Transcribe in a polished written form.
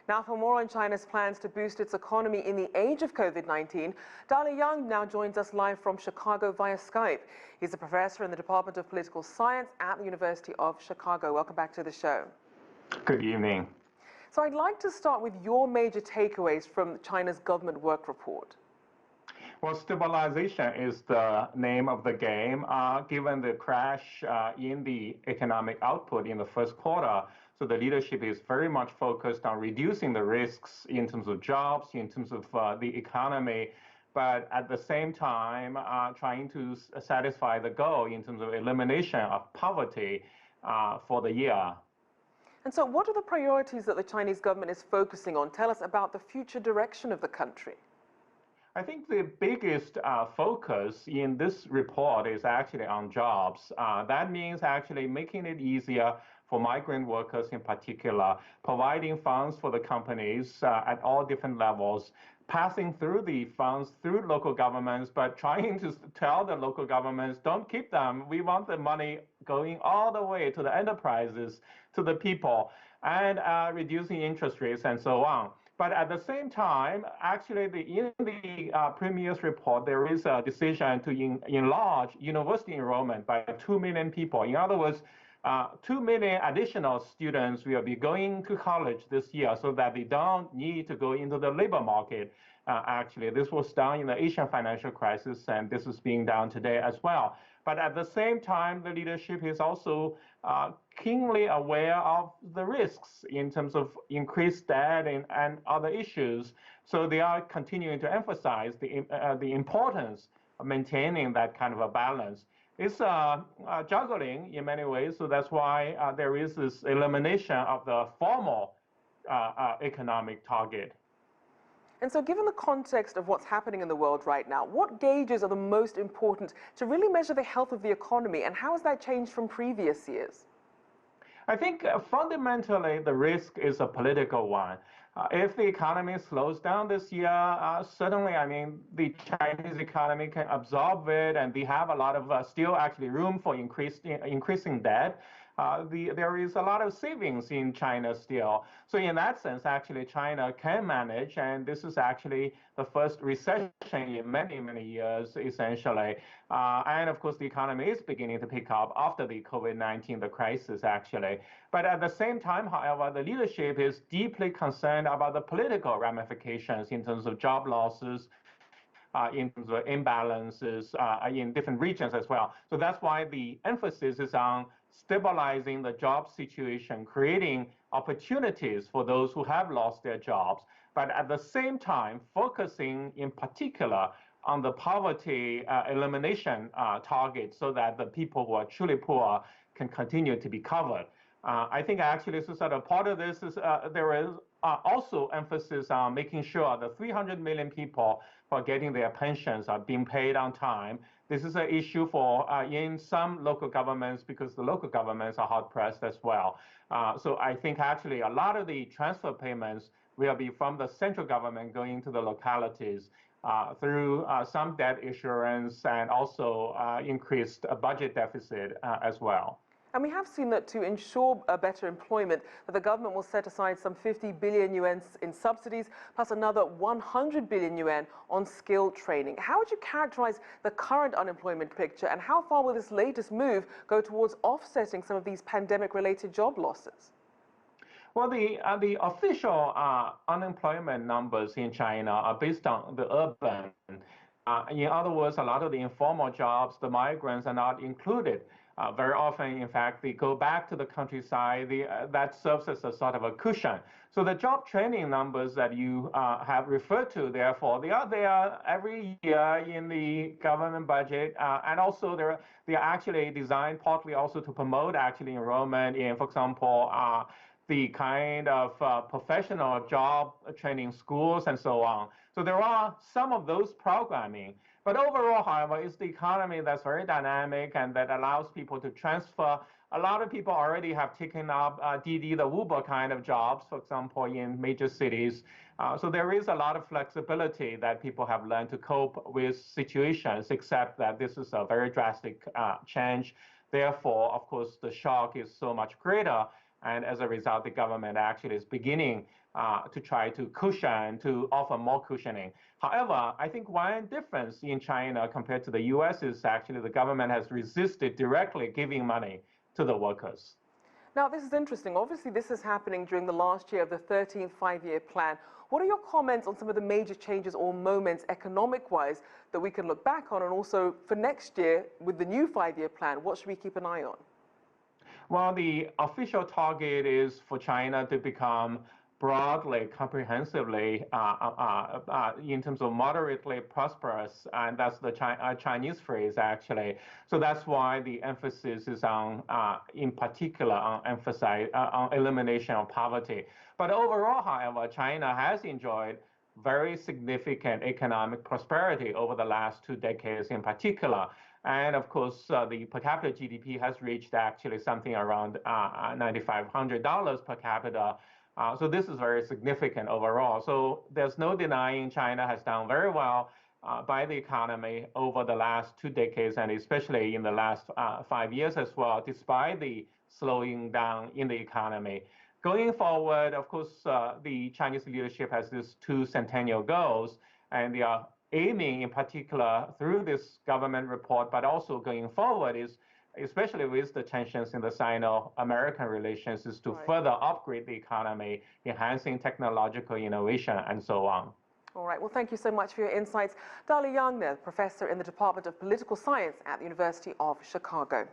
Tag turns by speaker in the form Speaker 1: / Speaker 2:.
Speaker 1: Now, for more on China's plans to boost its economy in the age of COVID-19, Dali Yang now joins us live from Chicago via Skype. He's a professor in the Department of Political Science at the University of Chicago. Welcome back to the show.
Speaker 2: Good evening.
Speaker 1: So I'd like to start with your major takeaways from China's government work report.
Speaker 2: Well, stabilization is the name of the game, given the crash in the economic output in the first quarter. So the leadership is very much focused on reducing the risks in terms of jobs, in terms of the economy, but at the same time trying to satisfy the goal in terms of elimination of poverty for the year.
Speaker 1: And so what are the priorities that the Chinese government is focusing on? Tell us about the future direction of the country.
Speaker 2: I think the biggest focus in this report is actually on jobs. That means actually making it easier for migrant workers in particular, providing funds for the companies at all different levels, passing through the funds through local governments, but trying to tell the local governments, don't keep them. We want the money going all the way to the enterprises, to the people, and reducing interest rates and so on. But at the same time, actually, in the Premier's report, there is a decision to enlarge university enrollment by 2 million people. In other words, 2 million additional students will be going to college this year so that they don't need to go into the labor market. Actually, this was done in the Asian financial crisis, and this is being done today as well. But at the same time, the leadership is also keenly aware of the risks in terms of increased debt and other issues. So they are continuing to emphasize the importance of maintaining that kind of a balance. It's juggling in many ways, so that's why there is this elimination of the formal economic target.
Speaker 1: And so given the context of what's happening in the world right now, what gauges are the most important to really measure the health of the economy, and how has that changed from previous years?
Speaker 2: I think fundamentally the risk is a political one. If the economy slows down this year, certainly, I mean, the Chinese economy can absorb it, and they have a lot of still actually room for increasing debt. There is a lot of savings in China still. So in that sense, actually, China can manage, and this is actually the first recession in many, many years, essentially. And of course, the economy is beginning to pick up after the COVID-19, the crisis, actually. But at the same time, however, the leadership is deeply concerned about the political ramifications in terms of job losses, in terms of imbalances in different regions as well. So that's why the emphasis is on stabilizing the job situation, creating opportunities for those who have lost their jobs, but at the same time, focusing in particular on the poverty elimination target so that the people who are truly poor can continue to be covered. I think actually so sort of part of this is there is also emphasis on making sure the 300 million people who are getting their pensions are being paid on time. This is an issue for in some local governments because the local governments are hard pressed as well. So I think actually a lot of the transfer payments will be from the central government going to the localities through some debt issuance and also increased budget deficit as well.
Speaker 1: And we have seen that to ensure a better employment, that the government will set aside some 50 billion yuan in subsidies, plus another 100 billion yuan on skill training. How would you characterize the current unemployment picture, and how far will this latest move go towards offsetting some of these pandemic-related job losses?
Speaker 2: Well, the official unemployment numbers in China are based on the urban. In other words, a lot of the informal jobs, the migrants are not included. Very often, in fact, they go back to the countryside. That serves as a sort of a cushion. So the job training numbers that you have referred to, therefore, they are there every year in the government budget. And also, they are actually designed partly also to promote actually enrollment in, for example, the kind of professional job training schools and so on. So there are some of those programming. But overall, however, it's the economy that's very dynamic and that allows people to transfer. A lot of people already have taken up Didi, the Uber kind of jobs, for example, in major cities. So there is a lot of flexibility that people have learned to cope with situations, except that this is a very drastic change. Therefore, of course, the shock is so much greater. And as a result, the government actually is beginning to try to offer more cushioning. However, I think one difference in China compared to the US is actually the government has resisted directly giving money to the workers.
Speaker 1: Now, this is interesting. Obviously, this is happening during the last year of the 13th five-year plan. What are your comments on some of the major changes or moments economic-wise that we can look back on? And also for next year with the new five-year plan, what should we keep an eye on?
Speaker 2: Well, the official target is for China to become broadly, comprehensively, in terms of moderately prosperous, and that's the Chinese phrase actually. So that's why the emphasis is on, in particular, on elimination of poverty. But overall, however, China has enjoyed very significant economic prosperity over the last 2 decades in particular. And of course, the per capita GDP has reached actually something around $9,500 per capita. So this is very significant overall. So there's no denying China has done very well by the economy over the last 2 decades, and especially in the last 5 years as well, despite the slowing down in the economy. Going forward, of course, the Chinese leadership has these 2 centennial goals, and they are aiming in particular through this government report, but also going forward is, especially with the tensions in the Sino-American relations, is to further upgrade the economy, enhancing technological innovation, and so on.
Speaker 1: All right. Well, thank you so much for your insights. Dali Yang, professor in the Department of Political Science at the University of Chicago.